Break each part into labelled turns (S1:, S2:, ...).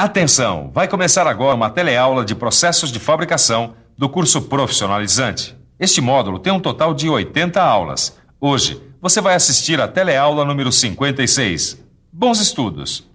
S1: Atenção! Vai começar agora uma teleaula de processos de fabricação do curso profissionalizante. Este módulo tem um total de 80 aulas. Hoje, você vai assistir a teleaula número 56. Bons estudos!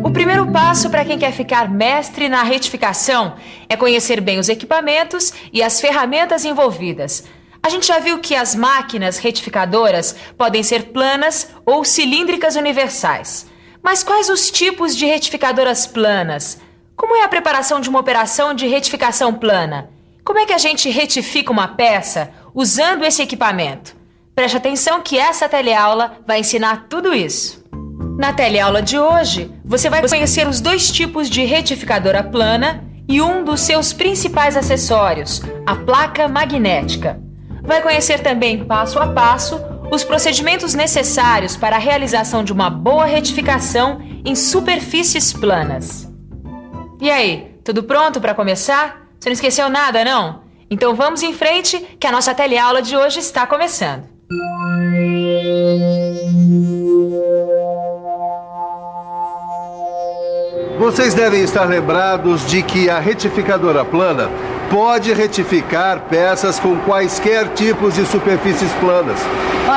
S2: O primeiro passo para quem quer ficar mestre na retificação é conhecer bem os equipamentos e as ferramentas envolvidas. A gente já viu que as máquinas retificadoras podem ser planas ou cilíndricas universais. Mas quais os tipos de retificadoras planas? Como é a preparação de uma operação de retificação plana? Como é que a gente retifica uma peça usando esse equipamento? Preste atenção que essa teleaula vai ensinar tudo isso. Na teleaula de hoje, você vai conhecer os dois tipos de retificadora plana e um dos seus principais acessórios, a placa magnética. Vai conhecer também, passo a passo, os procedimentos necessários para a realização de uma boa retificação em superfícies planas. E aí, tudo pronto para começar? Você não esqueceu nada, não? Então vamos em frente, que a nossa teleaula de hoje está começando.
S3: Vocês devem estar lembrados de que a retificadora plana pode retificar peças com quaisquer tipos de superfícies planas.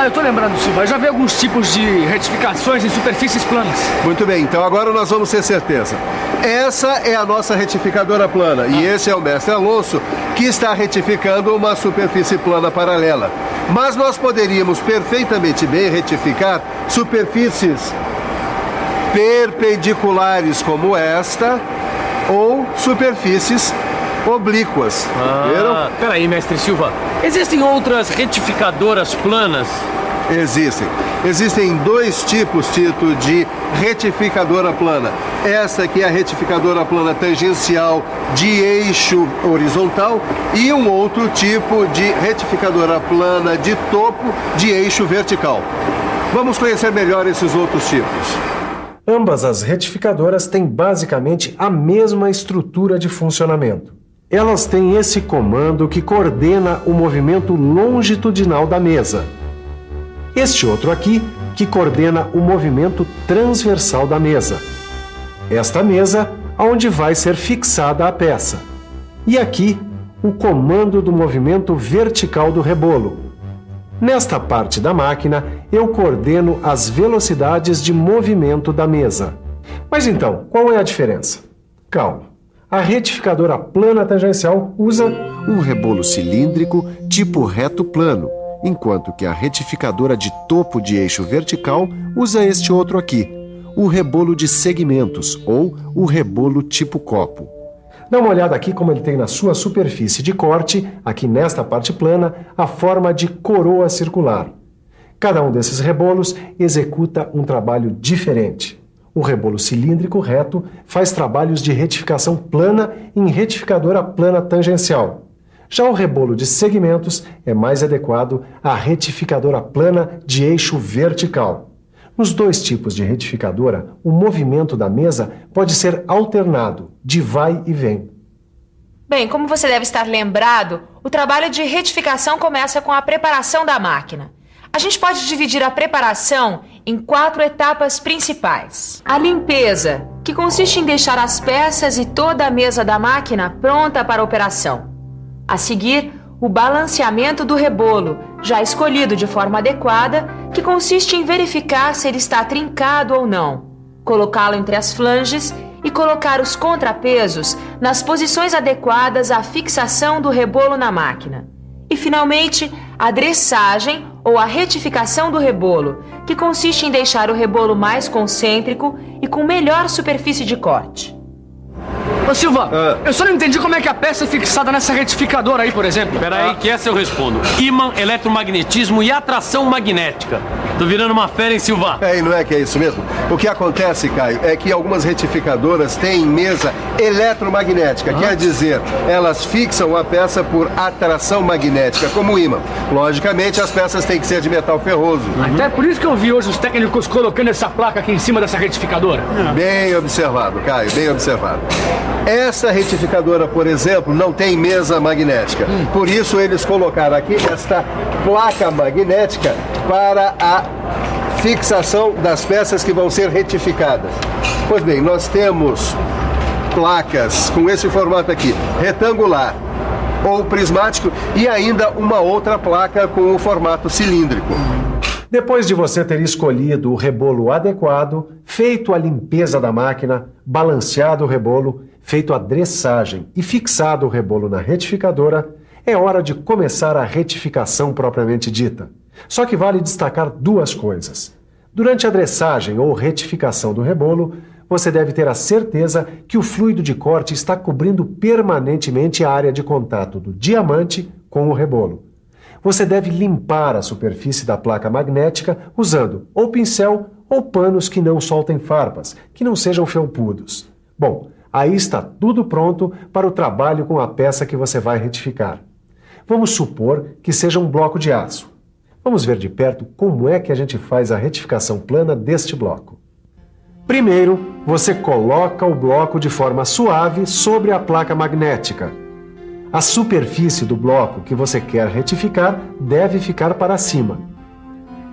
S4: Eu tô lembrando, Silva. Eu já vi alguns tipos de retificações em superfícies planas.
S3: Muito bem, então agora nós vamos ter certeza. Essa é a nossa retificadora plana e esse é o mestre Alonso que está retificando uma superfície plana paralela. Mas nós poderíamos perfeitamente bem retificar superfícies perpendiculares como esta ou superfícies oblíquas. Viram?
S5: Peraí, mestre Silva. Existem outras retificadoras planas?
S3: Existem dois tipos, Tito, de retificadora plana. Essa aqui é a retificadora plana tangencial de eixo horizontal e um outro tipo de retificadora plana de topo de eixo vertical. Vamos conhecer melhor esses outros tipos.
S6: Ambas as retificadoras têm basicamente a mesma estrutura de funcionamento. Elas têm esse comando que coordena o movimento longitudinal da mesa. Este outro aqui, que coordena o movimento transversal da mesa. Esta mesa, onde vai ser fixada a peça. E aqui, o comando do movimento vertical do rebolo. Nesta parte da máquina, eu coordeno as velocidades de movimento da mesa. Mas então, qual é a diferença? Calma. A retificadora plana tangencial usa
S7: um rebolo cilíndrico tipo reto plano, enquanto que a retificadora de topo de eixo vertical usa este outro aqui, o rebolo de segmentos ou o rebolo tipo copo.
S6: Dá uma olhada aqui como ele tem na sua superfície de corte, aqui nesta parte plana, a forma de coroa circular. Cada um desses rebolos executa um trabalho diferente. O rebolo cilíndrico reto faz trabalhos de retificação plana em retificadora plana tangencial. Já o rebolo de segmentos é mais adequado à retificadora plana de eixo vertical. Nos dois tipos de retificadora, o movimento da mesa pode ser alternado, de vai e vem.
S2: Bem, como você deve estar lembrado, o trabalho de retificação começa com a preparação da máquina. A gente pode dividir a preparação em 4 etapas principais. A limpeza, que consiste em deixar as peças e toda a mesa da máquina pronta para a operação. A seguir, o balanceamento do rebolo, já escolhido de forma adequada, que consiste em verificar se ele está trincado ou não, colocá-lo entre as flanges e colocar os contrapesos nas posições adequadas à fixação do rebolo na máquina. E, finalmente, a dressagem ou a retificação do rebolo, que consiste em deixar o rebolo mais concêntrico e com melhor superfície de corte.
S4: Ô Silva, eu só não entendi como é que a peça é fixada nessa retificadora aí, por exemplo.
S5: Peraí, que essa eu respondo. Ímã, eletromagnetismo e atração magnética. Tô virando uma fera, hein, Silva?
S3: E não é que é isso mesmo? O que acontece, Caio, é que algumas retificadoras têm mesa eletromagnética. Quer dizer, elas fixam a peça por atração magnética, como o ímã. Logicamente, as peças têm que ser de metal ferroso.
S4: Até por isso que eu vi hoje os técnicos colocando essa placa aqui em cima dessa retificadora.
S3: Bem observado, Caio, bem observado. Essa retificadora, por exemplo, não tem mesa magnética. Por isso eles colocaram aqui esta placa magnética para a fixação das peças que vão ser retificadas. Pois bem, nós temos placas com esse formato aqui, retangular ou prismático, e ainda uma outra placa com o formato cilíndrico.
S6: Depois de você ter escolhido o rebolo adequado, feito a limpeza da máquina, balanceado o rebolo, feito a dressagem e fixado o rebolo na retificadora, é hora de começar a retificação propriamente dita. Só que vale destacar duas coisas. Durante a dressagem ou retificação do rebolo, você deve ter a certeza que o fluido de corte está cobrindo permanentemente a área de contato do diamante com o rebolo. Você deve limpar a superfície da placa magnética usando ou pincel ou panos que não soltem farpas, que não sejam felpudos. Bom, aí está tudo pronto para o trabalho com a peça que você vai retificar. Vamos supor que seja um bloco de aço. Vamos ver de perto como é que a gente faz a retificação plana deste bloco. Primeiro, você coloca o bloco de forma suave sobre a placa magnética. A superfície do bloco que você quer retificar deve ficar para cima.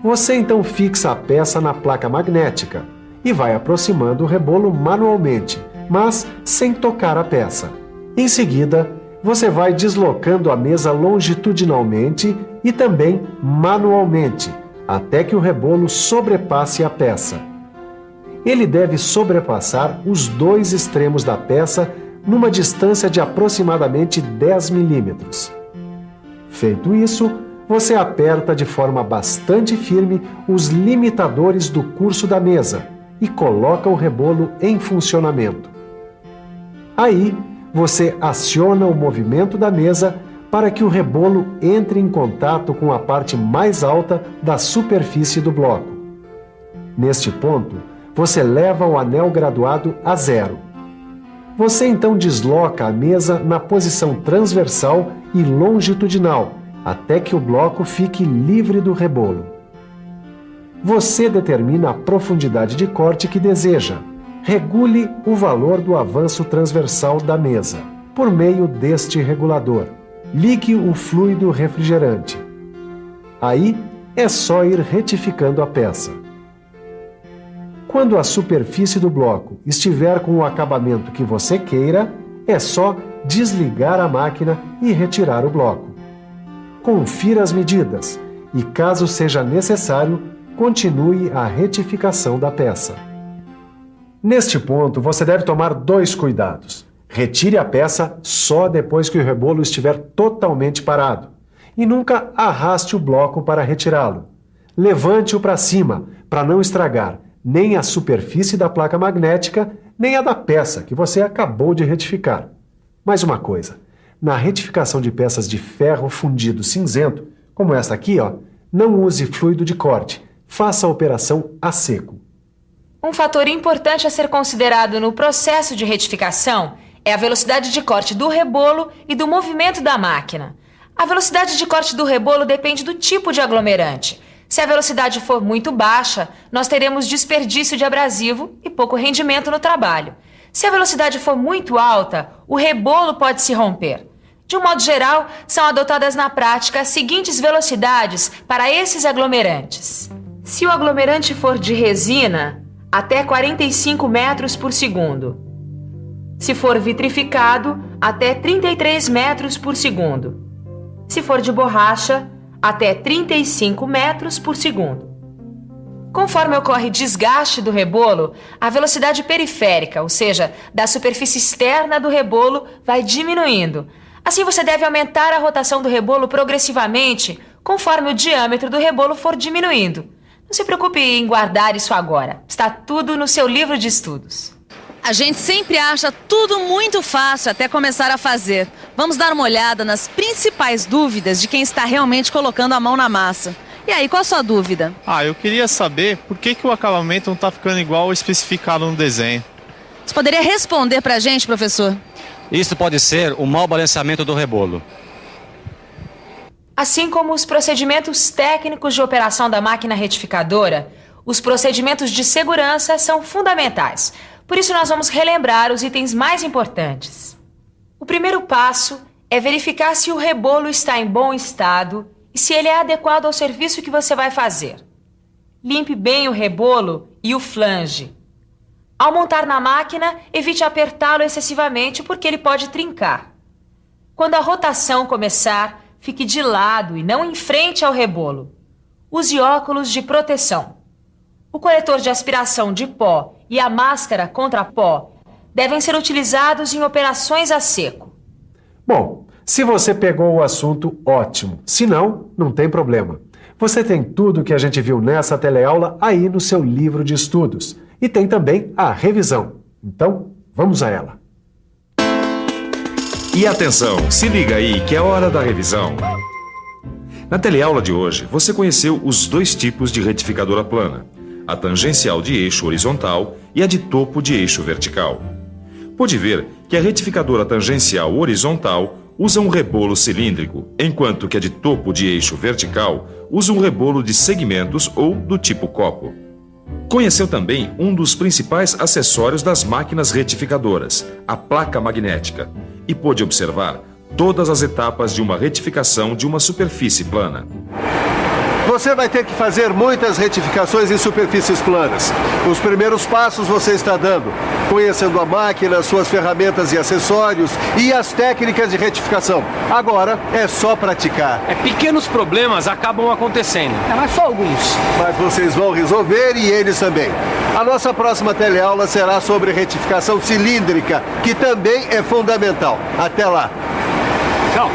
S6: Você então fixa a peça na placa magnética e vai aproximando o rebolo manualmente, mas sem tocar a peça. Em seguida, você vai deslocando a mesa longitudinalmente e também manualmente, até que o rebolo sobrepasse a peça. Ele deve sobrepassar os dois extremos da peça numa distância de aproximadamente 10 milímetros. Feito isso, você aperta de forma bastante firme os limitadores do curso da mesa e coloca o rebolo em funcionamento. Aí, você aciona o movimento da mesa para que o rebolo entre em contato com a parte mais alta da superfície do bloco. Neste ponto, você leva o anel graduado a 0. Você então desloca a mesa na posição transversal e longitudinal, até que o bloco fique livre do rebolo. Você determina a profundidade de corte que deseja. Regule o valor do avanço transversal da mesa, por meio deste regulador. Ligue o fluido refrigerante. Aí é só ir retificando a peça. Quando a superfície do bloco estiver com o acabamento que você queira, é só desligar a máquina e retirar o bloco. Confira as medidas e, caso seja necessário, continue a retificação da peça. Neste ponto, você deve tomar 2 cuidados. Retire a peça só depois que o rebolo estiver totalmente parado e nunca arraste o bloco para retirá-lo. Levante-o para cima para não estragar nem a superfície da placa magnética, nem a da peça que você acabou de retificar. Mais uma coisa, na retificação de peças de ferro fundido cinzento, como esta aqui, não use fluido de corte, faça a operação a seco.
S2: Um fator importante a ser considerado no processo de retificação é a velocidade de corte do rebolo e do movimento da máquina. A velocidade de corte do rebolo depende do tipo de aglomerante. Se a velocidade for muito baixa, nós teremos desperdício de abrasivo e pouco rendimento no trabalho. Se a velocidade for muito alta, o rebolo pode se romper. De um modo geral, são adotadas na prática as seguintes velocidades para esses aglomerantes. Se o aglomerante for de resina, até 45 metros por segundo. Se for vitrificado, até 33 metros por segundo. Se for de borracha, até 35 metros por segundo. Conforme ocorre desgaste do rebolo, a velocidade periférica, ou seja, da superfície externa do rebolo, vai diminuindo. Assim, você deve aumentar a rotação do rebolo progressivamente, conforme o diâmetro do rebolo for diminuindo. Não se preocupe em guardar isso agora. Está tudo no seu livro de estudos.
S8: A gente sempre acha tudo muito fácil até começar a fazer. Vamos dar uma olhada nas principais dúvidas de quem está realmente colocando a mão na massa. E aí, qual a sua dúvida?
S9: Eu queria saber por que o acabamento não está ficando igual ao especificado no desenho.
S8: Você poderia responder pra gente, professor?
S10: Isso pode ser o mau balanceamento do rebolo.
S2: Assim como os procedimentos técnicos de operação da máquina retificadora, os procedimentos de segurança são fundamentais. Por isso nós vamos relembrar os itens mais importantes. O primeiro passo é verificar se o rebolo está em bom estado e se ele é adequado ao serviço que você vai fazer. Limpe bem o rebolo e o flange. Ao montar na máquina, evite apertá-lo excessivamente porque ele pode trincar. Quando a rotação começar, fique de lado e não em frente ao rebolo. Use óculos de proteção. O coletor de aspiração de pó e a máscara contra pó devem ser utilizados em operações a seco.
S6: Bom, se você pegou o assunto, ótimo. Se não, não tem problema. Você tem tudo o que a gente viu nessa teleaula aí no seu livro de estudos. E tem também a revisão. Então, vamos a ela.
S1: E atenção, se liga aí que é hora da revisão. Na teleaula de hoje, você conheceu os dois tipos de retificadora plana, a tangencial de eixo horizontal e a de topo de eixo vertical. Pode ver que a retificadora tangencial horizontal usa um rebolo cilíndrico, enquanto que a de topo de eixo vertical usa um rebolo de segmentos ou do tipo copo. Conheceu também um dos principais acessórios das máquinas retificadoras, a placa magnética, e pôde observar todas as etapas de uma retificação de uma superfície plana.
S3: Você vai ter que fazer muitas retificações em superfícies planas. Os primeiros passos você está dando, conhecendo a máquina, suas ferramentas e acessórios e as técnicas de retificação. Agora é só praticar.
S5: Pequenos problemas acabam acontecendo.
S4: Mas só alguns.
S3: Mas vocês vão resolver e eles também. A nossa próxima teleaula será sobre retificação cilíndrica, que também é fundamental. Até lá.
S4: Tchau.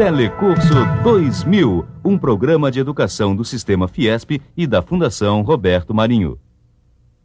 S11: Telecurso 2000, um programa de educação do Sistema Fiesp e da Fundação Roberto Marinho.